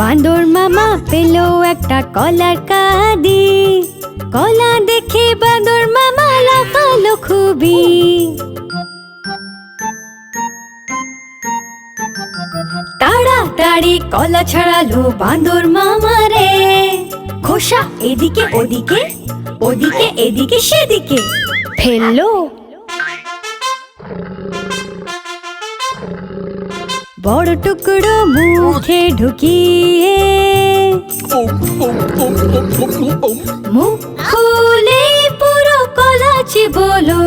বাঁদর মামা পেল একটা কলার কাঁদি, কলা দেখে বাঁদর মামা লাফালো খুবই। তাড়াতাড়ি কলা ছাড়ালো বাঁদর মামা রে, খোসা এদিকে ওদিকে, ওদিকে এদিকে সেদিকে ফেললো। বড় টুকরো মুখে ঢুকিয়ে মুখ খুলে পুরো কলা চিবোলো।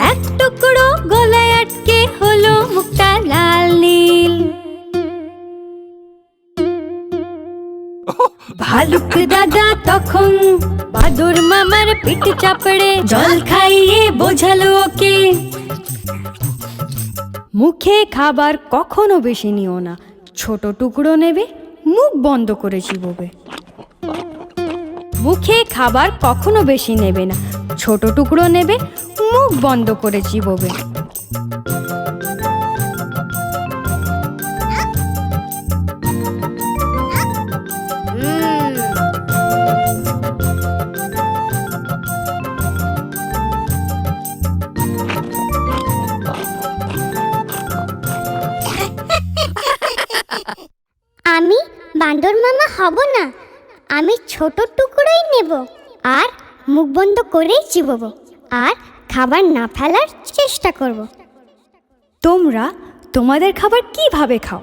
এক টুকরো গলায় আটকে হলো মুখটা লাল নীল। ভালুক দাদা তখন বাঁদর মামার পিঠ চাপড়ে জল খাইয়ে বোঝালো ওকে, মুখে খাবার কখনো বেশি নিও না, ছোট টুকরো নেবে, মুখ বন্ধ করে চিবোবে। মুখে খাবার কখনো বেশি নেবে না, ছোট টুকরো নেবে, মুখ বন্ধ করে চিবোবে। আমি বাঁদর মামা হব না, আমি ছোট টুকরোই নেব আর মুখ বন্ধ করেই চিবোবো আর খাবার না ফেলার চেষ্টা করব। তোমরা তোমাদের খাবার কিভাবে খাও